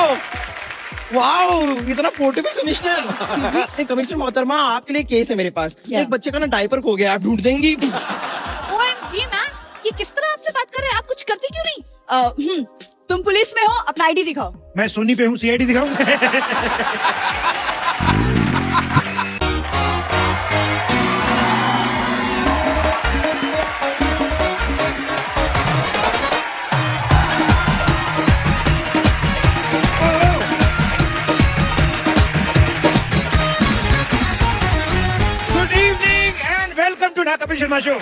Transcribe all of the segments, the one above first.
Wow wow, इतना portable commissioner. Commissioner मोहतरमा, आपके लिए केस है मेरे पास। एक बच्चे का ना डायपर खो गया, आप ढूंढ देंगी? OMG मैम, ये किस तरह आपसे बात कर रहे हैं? आप कुछ करते क्यों नहीं? तुम पुलिस में हो, अपना ID दिखाओ। मैं सोनी पे हूँ, CID दिखाऊं? Good evening and welcome to Kapil Sharma show.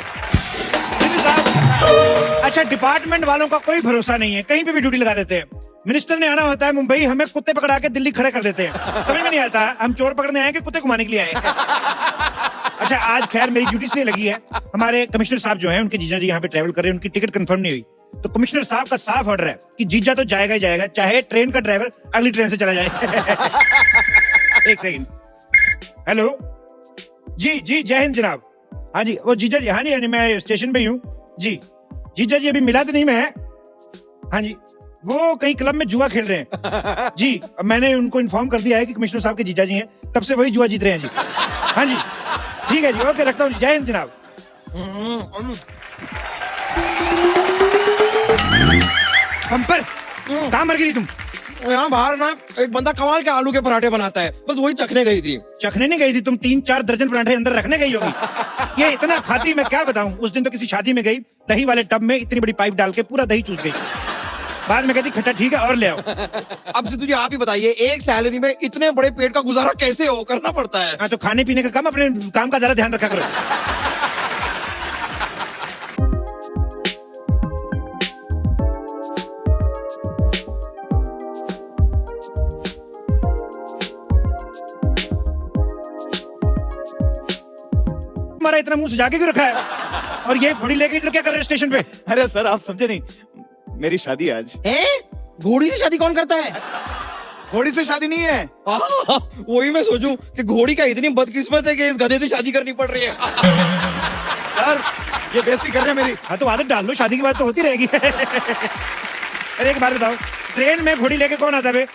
अच्छा, डिपार्टमेंट वालों का कोई भरोसा नहीं है, कहीं पे भी ड्यूटी लगा देते हैं। मिनिस्टर ने आना होता है मुंबई, हमें कुत्ते पकड़ा के दिल्ली खड़े कर देते हैं। समझ में नहीं आता हम चोर पकड़ने आए कि कुत्ते घुमाने के लिए आए। अच्छा, आज खैर मेरी ड्यूटी इसलिए लगी है, हमारे कमिश्नर साहब जो हैं, उनके जीजा जी यहाँ पे ट्रैवल कर रहे हैं, उनकी टिकट कंफर्म नहीं हुई। तो कमिश्नर साहब का साफ ऑर्डर है कि जीजा तो जाएगा ही जाएगा, चाहे ट्रेन का ड्राइवर अगली ट्रेन से चला जाए। एक सेकंड। हेलो जी जी, जय हिंद जनाब। हाँ जी, वो जीजा जी, हाँ जी, मैं स्टेशन पे ही हूँ जी। जीजा जी अभी मिला तो नहीं मैं? हाँ जी, वो कहीं क्लब में जुआ खेल रहे हैं जी। अब मैंने उनको इन्फॉर्म कर दिया है कि कमिश्नर साहब के जीजा जी हैं, तब से वही जुआ जीत रहे हैं जी। हाँ जी, ठीक है जी, ओके, रखता हूँ, जय हिंद जनाब। पंपर, कहाँ मर गई तुम? यहाँ बाहर ना एक बंदा कमाल के आलू के पराठे बनाता है, बस वही चखने गई थी। चखने नहीं गई थी तुम, 3-4 दर्जन पराठे अंदर रखने गई होगी। ये इतना खाती, मैं क्या बताऊं। उस दिन तो किसी शादी में गई, दही वाले टब में इतनी बड़ी पाइप डाल के पूरा दही चूस गई। बाद में कहती खट्टा ठीक है और ले आओ। अब से तुझे आप ही बताइए, एक सैलरी में इतने बड़े पेट का गुजारा कैसे हो करना पड़ता है? हाँ, तो खाने पीने का कम, अपने काम का ज्यादा ध्यान रखा करो। तुम्हारा इतना मुंह सजा के क्यों रखा है? और ये घोड़ी लेके इधर क्या कर रहे हैं स्टेशन पे? अरे सर, आप समझे नहीं, मेरी शादी आज। हैं? घोड़ी से शादी कौन करता है? घोड़ी से शादी नहीं है। वही मैं सोचूं कि घोड़ी का इतनी बदकिस्मत है कि इस गधे से शादी करनी पड़ रही है। सर, ये बेइज्जती कर रहे हैं मेरी। हाँ, तो आदत डाल लो, शादी की बात तो होती रहेगी। अरे एक बात बताओ, ट्रेन में घोड़ी लेके कौन आता है?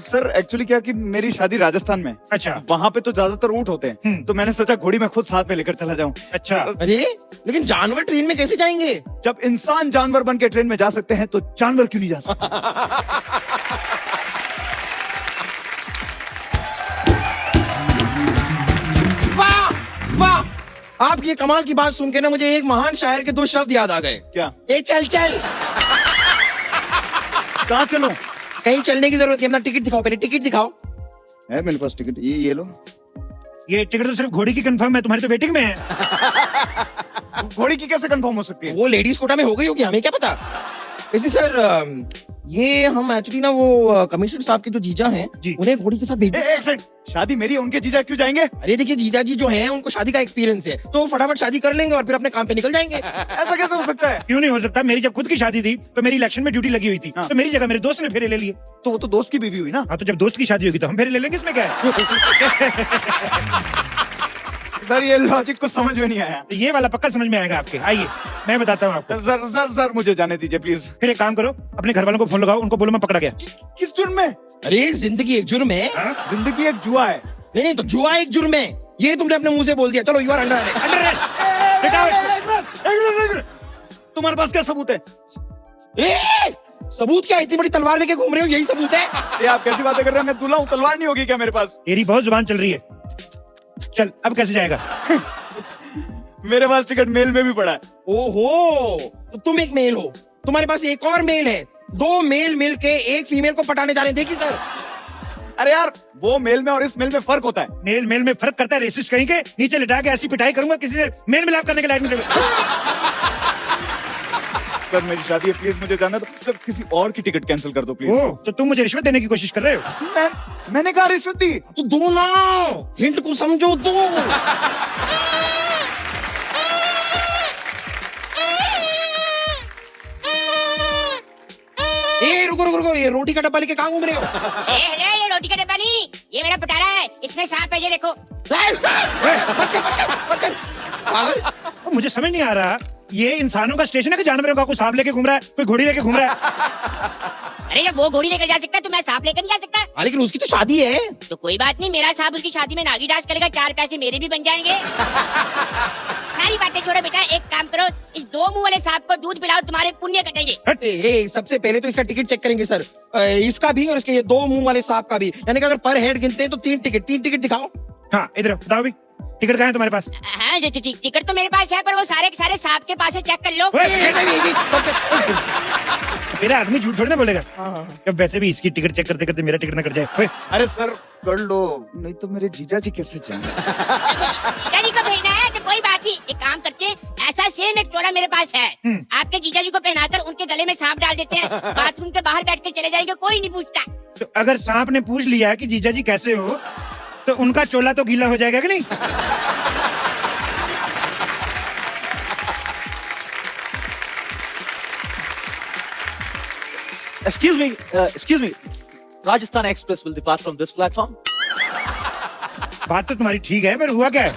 सर एक्चुअली क्या कि मेरी शादी राजस्थान में। अच्छा। वहाँ पे तो ज्यादातर ऊंट होते हैं, तो मैंने सोचा घोड़ी में खुद साथ में लेकर चला जाऊं। अच्छा। अरे लेकिन जानवर ट्रेन में कैसे जाएंगे? जब इंसान जानवर बन के ट्रेन में जा सकते हैं तो जानवर क्यों नहीं जा सकते? वाह वाह, आपकी ये कमाल की बात सुन के ना मुझे एक महान शायर के 2 शब्द याद आ गए। क्या? ए चल चल। कहाँ चलूं? कहीं चलने की जरूरत नहीं, अपना टिकट दिखाओ, पहले टिकट दिखाओ। है मेरे पास टिकट, ये लो। ये टिकट तो सिर्फ घोड़ी की कंफर्म है, तुम्हारी तो वेटिंग में है। घोड़ी की कैसे कंफर्म हो सकती है? वो लेडीज कोटा में हो गई होगी, हमें क्या पता। वैसे सर, ये हम एक्चुअली ना वो कमिश्नर साहब के जो जीजा हैं, उन्हें घोड़ी के साथ भेज। एक सेकंड, शादी मेरी है, उनके जीजा क्यों जाएंगे? अरे देखिए, जीजा जी जो हैं उनको शादी का एक्सपीरियंस है, तो फटाफट शादी कर लेंगे और फिर अपने काम पे निकल जाएंगे। ऐसा कैसे हो सकता है? क्यों नहीं हो सकता? मेरी जब खुद की शादी थी तो मेरी इलेक्शन में ड्यूटी लगी हुई थी, तो मेरी जगह मेरे दोस्त ने फेरे ले लिए। तो वो तो दोस्त की बीवी हुई ना। हाँ, तो जब दोस्त की शादी होगी तो हम फेरे ले लेंगे, इसमें क्या है? सर, ये लॉजिक कुछ समझ में नहीं आया। तो ये वाला पक्का समझ में आएगा आपके, आइए मैं बताता हूँ आपको। सर सर सर, मुझे जाने दीजिए प्लीज। फिर एक काम करो, अपने घर वालों को फोन लगाओ, उनको बोलो मैं पकड़ा गया। किस जुर्म में? अरे जिंदगी एक जुर्म है। जिंदगी एक जुआ है। नहीं नहीं, तो जुआ एक जुर्म है, ये तुमने अपने मुंह से बोल दिया। चलो, यू आर अंडर अरेस्ट। तुम्हारे पास क्या सबूत है? सबूत क्या? इतनी बड़ी तलवार लेके घूम रहे हो, यही सबूत है? ये आप कैसी बातें कर रहे हैं? मैं दूल्हा हूँ, तलवार नहीं होगी क्या मेरे पास? तेरी बहुत जुबान चल रही है। चल, अब कैसे जाएगा? मेरे पास टिकट मेल में भी पड़ा है। ओहो, तो तुम एक मेल हो, तुम्हारे पास एक और मेल है। 2 मेल मिल के एक फीमेल को पटाने जा रहे हैं, देखिए सर। अरे यार, वो मेल में और इस मेल में फर्क होता है। मेल मेल में फर्क करता है, रेसिस्ट कहीं के। नीचे लिटा के ऐसी पिटाई करूंगा, किसी से मेल मिलाप करने के लायक नहीं रहेगा। सर, मेरी शादी है, प्लीज मुझे जाना दो। सर, किसी और की टिकट कैंसिल कर दो प्लीज। ओह, तो तुम मुझे रिश्वत देने की कोशिश कर रहे हो? मैंने कहा रिश्वत दी। तो दो ना, हिंट को समझो, दो। रुको रुको रुको, ये रोटी का डब्बा लेके कहाँ घूम रहे हो? ये रोटी का डब्बा नहीं, ये मेरा पिटारा है, इसमें सांप है, ये देखो। बच्चे बच्चे बच्चे पागल। मुझे समझ नहीं आ रहा, ये इंसानों का स्टेशन है कि जानवरों का? कोई सांप लेके घूम रहा है, कोई घोड़ी लेके घूम रहा है। अरे जब वो घोड़ी लेकर जा सकता है तो मैं सांप लेकर नहीं जा सकता? हाँ, लेकिन उसकी तो शादी है। तो कोई बात नहीं, मेरा सांप उसकी शादी में नागी डांस करेगा, 4 पैसे मेरे भी बन जाएंगे। सारी बातें छोड़ो बेटा, एक काम करो, इस 2 मुंह वाले सांप को दूध पिलाओ, तुम्हारे पुण्य कटेंगे। सबसे पहले तो इसका टिकट चेक करेंगे सर, इसका भी और इसके ये 2 मुंह वाले सांप का भी। यानी कि अगर पर हेड गिनते हैं तो 3 टिकट दिखाओ। हाँ इधर बताओ भी, टिकट कहाँ है तुम्हारे पास? हाँ टिकट तो मेरे पास है, पर वो सारे के सारे सांप के पास है, चेक कर लो। मेरा आदमी झूठ थोड़ी ना बोलेगा। हाँ। अब वैसे भी इसकी टिकट चेक करते करते मेरा टिकट ना कट जाए। ओए, अरे सर कर लो, नहीं तो मेरे जीजा जी कैसे जाएंगे? जीजाजी को भेजना है तो कोई बात नहीं, एक काम करते हैं, ऐसा सेम एक चोला मेरे पास है, आपके जीजाजी को पहनाकर उनके गले में सांप डाल देते हैं, बाथरूम के बाहर बैठ कर चले जाएंगे, कोई नहीं पूछता। तो अगर सांप ने पूछ लिया कि जीजा जी कैसे हो, तो उनका चोला तो गीला हो जाएगा कि नहीं? Excuse me. Rajasthan Express will depart from this platform. बात तो तुम्हारी ठीक है, पर हुआ क्या है?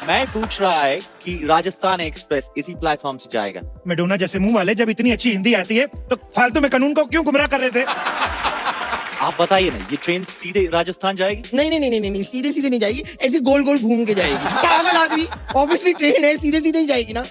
मैं पूछ रहा है कि राजस्थान एक्सप्रेस इसी प्लेटफॉर्म से जाएगा। मेडोना जैसे मुंह वाले जब इतनी अच्छी हिंदी आती है तो फालतू में कानून को क्यों गुमराह कर रहे थे? आप बताइए ना, ये ट्रेन सीधे राजस्थान जाएगी? नहीं, सीधे नहीं जाएगी, ऐसे गोल गोल घूम के जाएगी। पागल आदमी, ऑब्वियसली ट्रेन है, सीधे ही जाएगी ना।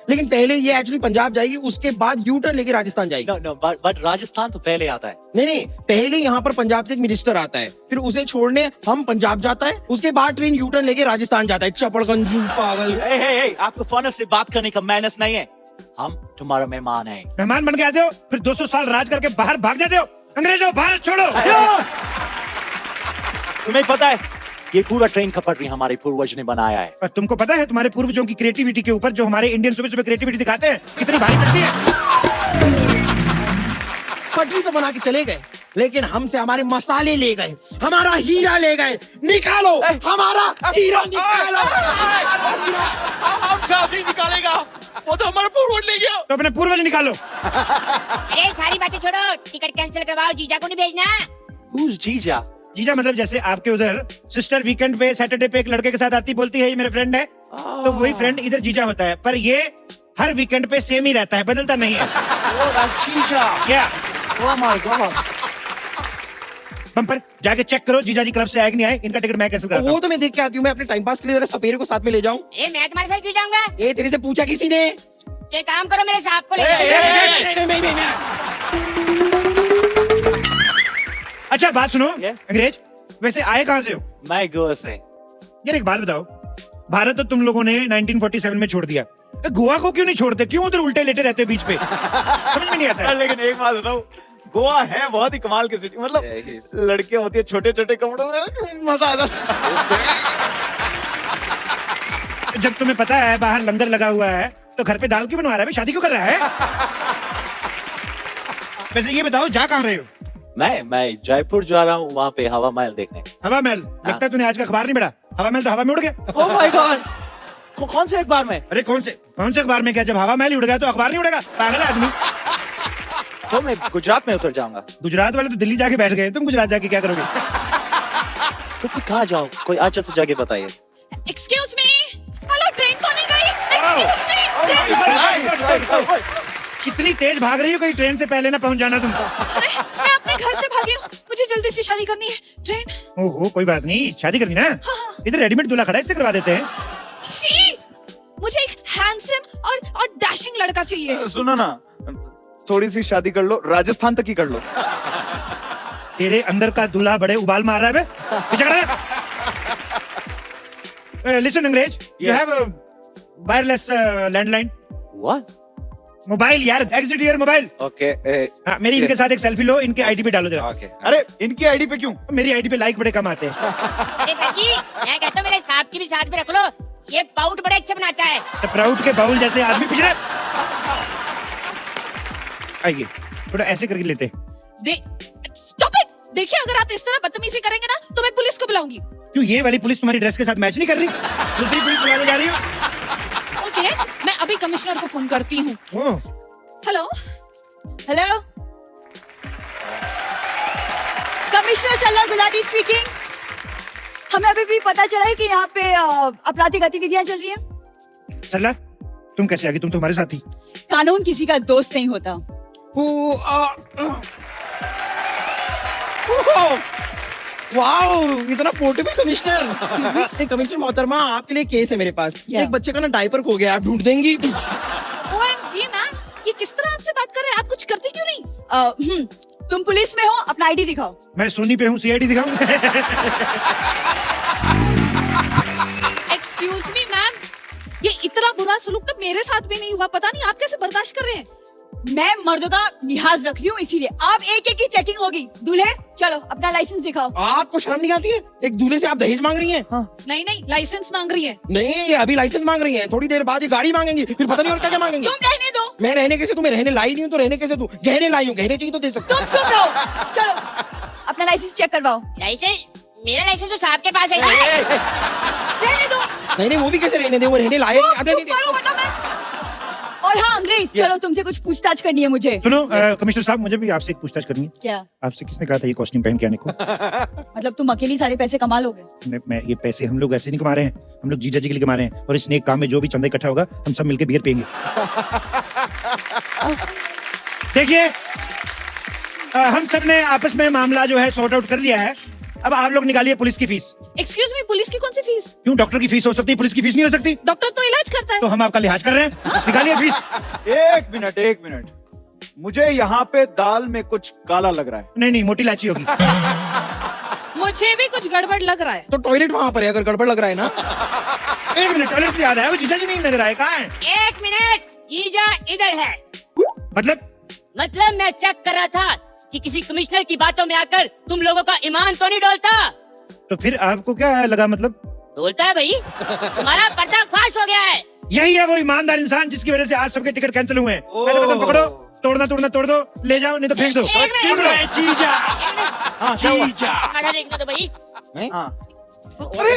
लेकिन पहले ये एक्चुअली पंजाब जाएगी, उसके बाद यू टर्न लेके राजस्थान जाएगी। No, but राजस्थान तो पहले आता है। नहीं, पहले यहाँ पर पंजाब से एक मिनिस्टर आता है, फिर उसे छोड़ने हम पंजाब जाता है, उसके बाद ट्रेन यू टर्न लेके राजस्थान जाता है। चपड़गंजू पागल। Hey, आपको फॉरनर से बात करने का मैनर्स नहीं है। हम तुम्हारा मेहमान हैं। मेहमान बन के आते हो, फिर 200 साल राज करके बाहर भाग जाते हो। अंग्रेजों, भारत छोड़ो। तुम्हें पता है, ये पूरा ट्रेन का पटरी हमारे पूर्वज ने बनाया है। और तुमको पता है तुम्हारे पूर्वजों की क्रिएटिविटी के ऊपर जो हमारे इंडियन सुबह क्रिएटिविटी दिखाते हैं कितनी भारी पड़ती है? पटरी तो बना के चले गए, लेकिन हमसे हमारे मसाले ले गए, हमारा हीरा ले गए। निकालो हमारा हीरा, निकालो। हम कहाँ से निकालेगा? वो तो हमारा पूर्वज ले गया। तो अपने पूर्वज निकालो। अरे सारी बातें छोड़ो, टिकट कैंसिल करवाओ, जीजा को नहीं भेजना। Who's जीजा? जीजा मतलब जैसे आपके उधर सिस्टर वीकेंड पे सैटरडे पे एक लड़के के साथ आती बोलती है ये मेरा फ्रेंड है, तो वही फ्रेंड इधर जीजा होता है। पर ये हर वीकेंड पे सेम ही रहता है, बदलता नहीं है। जीजा। क्या? Oh my God. बम्पर जाके चेक करो जीजा जी क्लब से आए कि नहीं आए। इनका टिकट मैं कैंसिल करता हूं। वो तो मैं देख के आती हूँ, मैं अपने टाइम पास के लिए जरा सपेरे को साथ में ले जाऊं। मैं तुम्हारे साथ क्यों जाऊंगा? ये तेरे से पूछा किसी ने? तो एक काम करो, मेरे सांप को ले जाओ। नहीं। अच्छा बात सुनो, Yeah? अंग्रेज वैसे आए कहाँ से हो? मैं गोवा से। यार एक बात बताओ, भारत तो तुम लोगों ने 1947 में छोड़ दिया, गोवा को क्यों नहीं छोड़ते? क्यों उधर उल्टे लेटे रहते हो बीच पे? समझ में नहीं आता है। लेकिन एक बात बताओ, गोवा है बहुत ही कमाल की सिटी, मतलब लड़के होती है छोटे छोटे कपड़ों में, मजा आता है। जब तुम्हें पता है बाहर लंगर लगा हुआ है तो घर पे दाल क्यों बनवा रहा है? शादी क्यों कर रहा है? वैसे ये बताओ जा कहाँ रहे हो? मैं जयपुर जा रहा हूँ, वहाँ पे हवा महल देखने। हवा महल? लगता है तूने आज का अखबार नहीं पढ़ा। हवा महल तो हवा में उड़ गया। Oh my God. कौन से अखबार में? अरे कौन से अखबार में? क्या जब हवा महल ही उड़ गया तो अखबार नहीं उड़ेगा? पागल आदमी। तो मैं गुजरात में उतर जाऊंगा। गुजरात वाले तो दिल्ली जाके बैठ गए, तुम गुजरात जाके क्या करोगे? तो फिर कहाँ जाओ? कोई अच्छा सा जगह बताइए। एक्सक्यूज मी, हेलो, ट्रेन तो नहीं गई? एक्सक्यूज मी, कितनी तेज भाग रही हो, कहीं ट्रेन से पहले ना पहुंच जाना तुम। अरे मैं अपने घर से भागी हूँ, मुझे जल्दी से शादी करनी है। ट्रेन। ओहो कोई बात नहीं, शादी करनी ना? इधर रेडीमेड दूल्हा खड़ा है, इससे करवा देते हैं। शी, मुझे एक हैंडसम और डैशिंग लड़का चाहिए। सुनो ना, थोड़ी सी शादी कर लो, राजस्थान तक ही कर लो। तेरे अंदर का दूल्हा बड़े उबाल मार रहा है बे। लिसन अंग्रेज, you have wireless landline. What? Mobile यार, एग्जिट योर मोबाइल। Okay. हाँ, मेरी इनके साथ एक सेल्फी लो, इनके आईडी पे डालो जरा। Okay. अरे इनकी आईडी पे क्यों? मेरी आईडी पे लाइक बड़े कम आते हैं। अरे भाई, मैं कहता हूँ मेरे सांप की भी साथ में रख लो, ये पाउट बड़े अच्छे बनाता है। तो प्राउड के बाउल जैसे आदमी पिछड़े। आइए थोड़ा ऐसे करके लेते। Stop it. देखिए, अगर आप इस तरह बदतमीजी करेंगे ना तो मैं पुलिस को बुलाऊंगी। क्यों, ये वाली पुलिस तुम्हारी ड्रेस के साथ मैच नहीं कर रही? दूसरी पुलिस बुलाने जा रही हो? ओके, मैं अभी कमिश्नर को फोन करती हूँ। ओह, हेलो हेलो, कमिश्नर सल्ला गुलाटी स्पीकिंग। हमें अभी भी पता चला है कि यहाँ पे आपराधिक गतिविधियां चल रही हैं। सरला तुम कैसे आ गई? तुम तो हमारे साथ थी। कानून किसी का दोस्त नहीं होता, वाओ, इतना पोर्टेबल कमिश्नर। कमिश्नर मोहतरमा, आपके लिए केस है मेरे पास। क्या? एक बच्चे का ना डायपर खो गया, आप ढूंढ देंगी? OMG मैम, ये किस तरह आपसे बात कर रहे हैं? आप कुछ करते क्यों नहीं? तुम पुलिस में हो, अपना आईडी दिखाओ। मैं सोनी पे हूँ, CID दिखाऊं? एक्सक्यूज मी मैम, ये इतना बुरा सलूक तो मेरे साथ भी नहीं हुआ, पता नहीं आप कैसे बर्दाश्त कर रहे हैं। मैं मर्दों का लिहाज रख रही हूँ, इसीलिए आप एक एक की चेकिंग होगी। दूल्हे चलो अपना लाइसेंस दिखाओ। आपको शर्म नहीं आती है? एक दूल्हे से आप दहेज मांग रही हैं? नहीं नहीं, लाइसेंस मांग रही है। नहीं, ये अभी लाइसेंस मांग रही हैं, थोड़ी देर बाद ये गाड़ी मांगेंगी, फिर पता नहीं और क्या क्या मांगेंगी। तुम रहने दो। मैं रहने कैसे दूं? मैं रहने लाई नहीं हूँ तो रहने कैसे दूं? गहने लाई हूँ, गहने चाहिए तो दे सकता तुम चुप रहो। चलो अपना लाइसेंस चेक करवाओ। लाइसेंस, मेरा लाइसेंस तो साहब के पास है। रहने दो। नहीं, वो भी कैसे रहने दे? वो रहने लाए नहीं, आपने चुप करो वरना मैं। और हाँ अंग्रेज, चलो तुमसे कुछ पूछताछ करनी है मुझे। सुनो कमिश्नर साहब, मुझे भी आपसे एक पूछताछ करनी है। क्या आपसे किसने कहा था ये कॉस्ट्यूम पहन के आने को? मतलब तुम अकेली सारे पैसे कमा लोगे? मैं ये पैसे हम लोग ऐसे नहीं कमा रहे हैं, हम लोग जीजा जी के लिए कमा रहे हैं, और इस नेक काम में जो भी चंदा इकट्ठा होगा हम सब मिलकर बियर पियेंगे। देखिए, हम सब ने आपस में मामला जो है सॉर्ट आउट कर लिया है। अब आप लोग निकालिए पुलिस की फीस। एक्सक्यूज मी, पुलिस की कौन सी फीस? क्यों, डॉक्टर की फीस हो सकती है, पुलिस की फीस नहीं हो सकती? डॉक्टर तो इलाज करता है। तो हम आपका लिहाज कर रहे हैं, निकालिए फीस। एक मिनट, मुझे यहाँ पे दाल में कुछ काला लग रहा है। नहीं नहीं, मोटी इलायची होगी। मुझे भी कुछ गड़बड़ लग रहा है। तो टॉयलेट वहां पर है, अगर गड़बड़ लग रहा है ना। एक मिनट, टॉयलेट से याद आया, वो जीजा जी नहीं नजर आए, कहाँ है? 1 मिनट, जीजा इधर है। मतलब मैं चेक कर रहा था कि किसी कमिश्नर की बातों में आकर तुम लोगों का ईमान तो नहीं डोलता। तो फिर आपको क्या लगा? मतलब डोलता है भाई, तुम्हारा पर्दाफाश हो गया है। यही है वो ईमानदार इंसान जिसकी वजह से आज सबके टिकट कैंसिल हुए हैं। पहले कदम पकड़ो, तोड़ना तोड़ दो, ले जाओ, नहीं तो फेंक दो। एक मिनट, जीजा, हाँ जीजा। खाना देखना तो भाई। हाँ। अरे